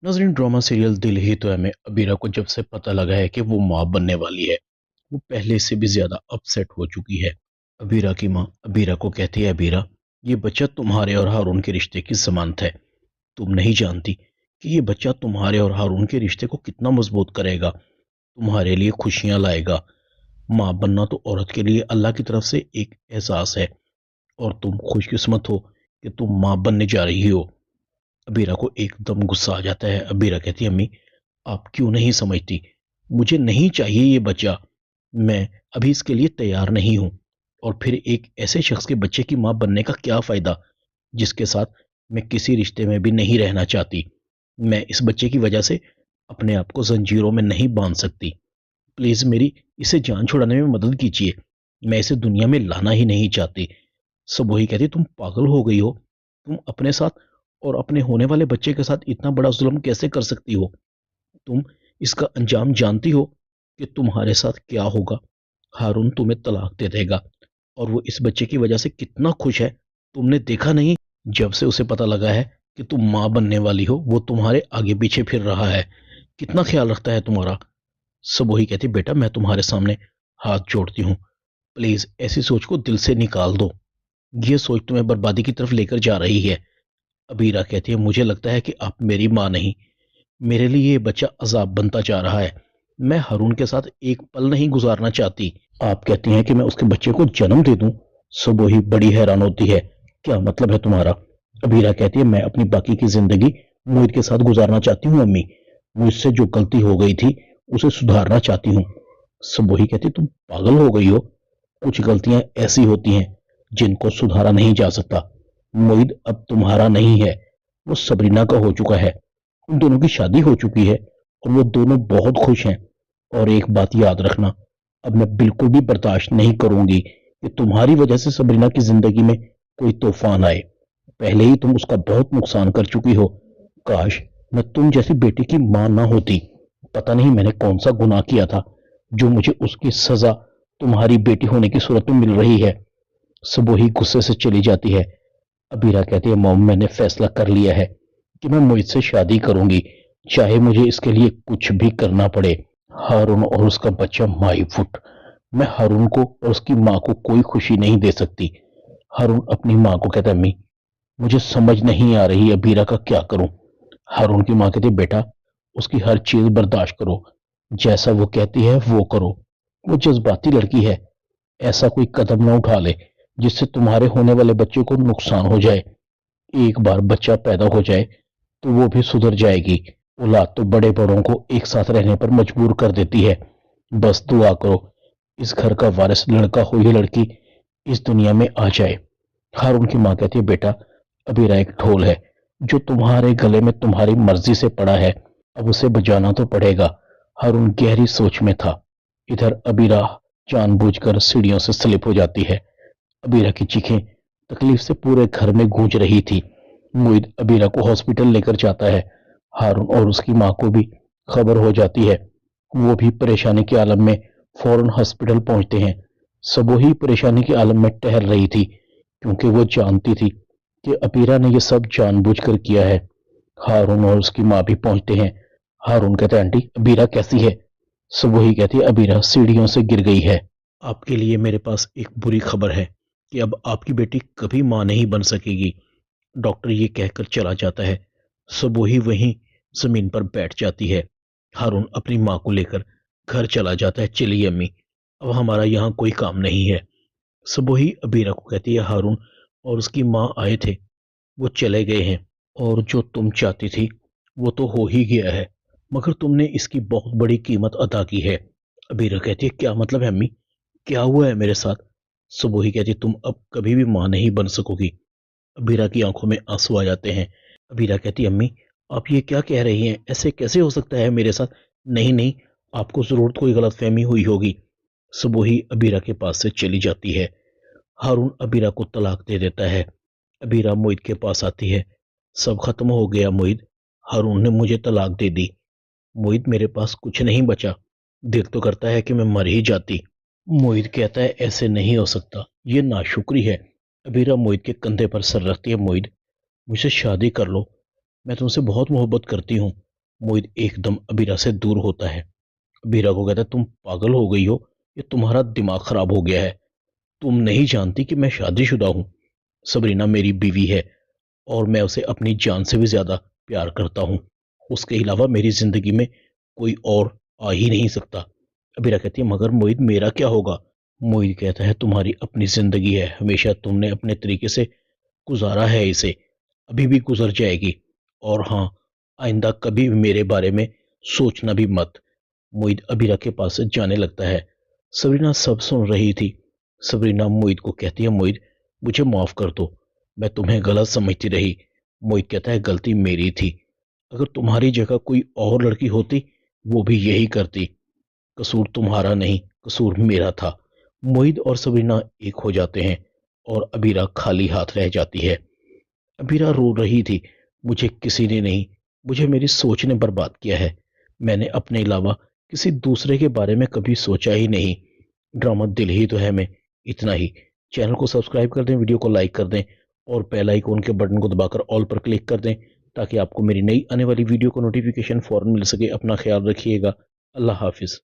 नाज़रीन, drama serial दिल ही तो है में अबीरा को जब से पता लगा है कि वो माँ बनने वाली है, वो पहले से भी ज्यादा अपसेट हो चुकी है। अबीरा की माँ अबीरा को कहती है, अबीरा, ये बच्चा तुम्हारे और हारून के रिश्ते की जमानत है। तुम नहीं जानती कि ये बच्चा तुम्हारे और हारून के रिश्ते को कितना मजबूत करेगा, तुम्हारे लिए खुशियां लाएगा। माँ बनना तो औरत के लिए अल्लाह की तरफ से एक एहसास है, और तुम खुशकिस्मत हो कि तुम माँ बनने जा रही हो। अबीरा को एकदम गुस्सा आ जाता है। अबीरा कहती है, अम्मी, आप क्यों नहीं समझती? मुझे नहीं चाहिए ये बच्चा। मैं अभी इसके लिए तैयार नहीं हूं। और फिर एक ऐसे शख्स के बच्चे की मां बनने का क्या फायदा, जिसके साथ मैं किसी रिश्ते में भी नहीं रहना चाहती। मैं इस बच्चे की वजह से अपने आप को जंजीरों में नहीं बांध सकती। प्लीज मेरी इसे जान छुड़ाने में मदद कीजिए। मैं इसे दुनिया में लाना ही नहीं चाहती। सब वही कहती, तुम पागल हो गई हो? तुम अपने साथ और अपने होने वाले बच्चे के साथ इतना बड़ा जुल्म कैसे कर सकती हो? तुम इसका अंजाम जानती हो कि तुम्हारे साथ क्या होगा? हारून तुम्हें तलाक दे देगा, और वो इस बच्चे की वजह से कितना खुश है, तुमने देखा नहीं? जब से उसे पता लगा है कि तुम माँ बनने वाली हो, वो तुम्हारे आगे पीछे फिर रहा है। कितना ख्याल रखता है तुम्हारा। सब वही कहती, बेटा, मैं तुम्हारे सामने हाथ जोड़ती हूँ। प्लीज ऐसी सोच को दिल से निकाल दो। ये सोच तुम्हें बर्बादी की तरफ लेकर जा रही है। अबीरा कहती है, मुझे लगता है कि आप मेरी माँ नहीं, मेरे लिए ये बच्चा अजाब बनता जा रहा है। मैं हारून के साथ एक पल नहीं गुजारना चाहती। आप कहती हैं कि मैं उसके बच्चे को जन्म दे दूं? सुबह ही बड़ी हैरान होती है, क्या मतलब है तुम्हारा? अबीरा कहती है, मैं अपनी बाकी की जिंदगी मोहित के साथ गुजारना चाहती हूँ अम्मी। मुझसे जो गलती हो गई थी उसे सुधारना चाहती हूँ। सुबह ही कहती, तुम पागल हो गई हो? कुछ गलतियां ऐसी होती हैं जिनको सुधारा नहीं जा सकता। मोहित अब तुम्हारा नहीं है, वो सबरीना का हो चुका है। उन दोनों की शादी हो चुकी है और वो दोनों बहुत खुश हैं। और एक बात याद रखना, अब मैं बिल्कुल भी बर्दाश्त नहीं करूंगी कि तुम्हारी वजह से सबरीना की जिंदगी में कोई तूफान आए। पहले ही तुम उसका बहुत नुकसान कर चुकी हो। काश मैं तुम जैसी बेटी की मां ना होती। पता नहीं मैंने कौन सा गुनाह किया था जो मुझे उसकी सजा तुम्हारी बेटी होने की सूरत में मिल रही है। सुबह ही गुस्से से चली जाती है। अबीरा कहती है, मॉम, मैंने फैसला कर लिया है कि मैं मोहित से शादी करूंगी, चाहे मुझे इसके लिए कुछ भी करना पड़े। हारून और उसका बच्चा माई फुट। मैं हारून को और उसकी माँ को कोई खुशी नहीं दे सकती। हारून अपनी माँ को कहता है, अम्मी, मुझे समझ नहीं आ रही अबीरा का क्या करूं। हारून की माँ कहती है, बेटा, उसकी हर चीज बर्दाश्त करो, जैसा वो कहती है वो करो। वो जज्बाती लड़की है, ऐसा कोई कदम ना उठा ले जिससे तुम्हारे होने वाले बच्चे को नुकसान हो जाए। एक बार बच्चा पैदा हो जाए तो वो भी सुधर जाएगी। औलाद तो बड़े बड़ों को एक साथ रहने पर मजबूर कर देती है। बस दुआ करो इस घर का वारिस, लड़का हो या लड़की, इस दुनिया में आ जाए। हारून की माँ कहती है, बेटा, अबीरा एक ढोल है जो तुम्हारे गले में तुम्हारी मर्जी से पड़ा है, अब उसे बजाना तो पड़ेगा। हारून गहरी सोच में था। इधर अबीरा जानबूझकर सीढ़ियों से स्लिप हो जाती है। अबीरा की चीखें तकलीफ से पूरे घर में गूंज रही थी। मोहित अबीरा को हॉस्पिटल लेकर जाता है। हारून और उसकी माँ को भी खबर हो जाती है। वो भी परेशानी के आलम में फौरन हॉस्पिटल पहुंचते हैं। सब ही परेशानी के आलम में टहल रही थी, क्योंकि वो जानती थी कि अबीरा ने यह सब जानबूझकर किया है। हारून और उसकी माँ भी पहुंचते हैं। हारून कहते हैं, आंटी, अबीरा कैसी है? सब वही कहती है, अबीरा सीढ़ियों से गिर गई है। आपके लिए मेरे पास एक बुरी खबर है कि अब आपकी बेटी कभी मां नहीं बन सकेगी। डॉक्टर ये कहकर चला जाता है। सबोही वहीं जमीन पर बैठ जाती है। हारून अपनी मां को लेकर घर चला जाता है। चलिए अम्मी, अब हमारा यहाँ कोई काम नहीं है। सबोही अबीरा को कहती है, हारून और उसकी माँ आए थे, वो चले गए हैं, और जो तुम चाहती थी वो तो हो ही गया है, मगर तुमने इसकी बहुत बड़ी कीमत अदा की है। अबीरा कहती है, क्या मतलब है अम्मी? क्या हुआ है मेरे साथ? सुबोही कहती, तुम अब कभी भी मां नहीं बन सकोगी। अबीरा की आंखों में आंसू आ जाते हैं। अबीरा कहती, अम्मी, आप ये क्या कह रही हैं? ऐसे कैसे हो सकता है मेरे साथ? नहीं नहीं, आपको जरूर कोई गलतफहमी हुई होगी। सुबोही अबीरा के पास से चली जाती है। हारून अबीरा को तलाक दे देता है। अबीरा मोहित के पास आती है। सब खत्म हो गया मोहित, हारून ने मुझे तलाक दे दी। मोहित, मेरे पास कुछ नहीं बचा। दिल तो करता है कि मैं मर ही जाती। मोहित कहता है, ऐसे नहीं हो सकता, ये नाशुक्री है। अबीरा मोहित के कंधे पर सर रखती है। मोहित, मुझसे शादी कर लो, मैं तुमसे बहुत मोहब्बत करती हूँ। मोहित एकदम अबीरा से दूर होता है। अबीरा को कहता है, तुम पागल हो गई हो, ये तुम्हारा दिमाग खराब हो गया है। तुम नहीं जानती कि मैं शादीशुदा हूँ। सबरीना मेरी बीवी है और मैं उसे अपनी जान से भी ज्यादा प्यार करता हूँ। उसके अलावा मेरी जिंदगी में कोई और आ ही नहीं सकता। अबीरा कहती है, मगर मोहित मेरा क्या होगा? मोहित कहता है, तुम्हारी अपनी जिंदगी है, हमेशा तुमने अपने तरीके से गुजारा है इसे, अभी भी गुजर जाएगी। और हाँ, आइंदा कभी भी मेरे बारे में सोचना भी मत। मोहित अबीरा के पास से जाने लगता है। सबरीना सब सुन रही थी। सबरीना मोहित को कहती है, मोहित मुझे माफ कर दो, मैं तुम्हें गलत समझती रही। मोहित कहता है, गलती मेरी थी, अगर तुम्हारी जगह कोई और लड़की होती वो भी यही करती। कसूर तुम्हारा नहीं, कसूर मेरा था। मोहित और सबरीना एक हो जाते हैं और अबीरा खाली हाथ रह जाती है। अबीरा रो रही थी, मुझे किसी ने नहीं, मुझे मेरी सोच ने बर्बाद किया है। मैंने अपने अलावा किसी दूसरे के बारे में कभी सोचा ही नहीं। ड्रामा दिल ही तो है में इतना ही। चैनल को सब्सक्राइब कर दें, वीडियो को लाइक कर दें और बेल आइकन के बटन को दबाकर ऑल पर क्लिक कर दें, ताकि आपको मेरी नई आने वाली वीडियो को नोटिफिकेशन फौरन मिल सके। अपना ख्याल रखिएगा। अल्लाह हाफिज।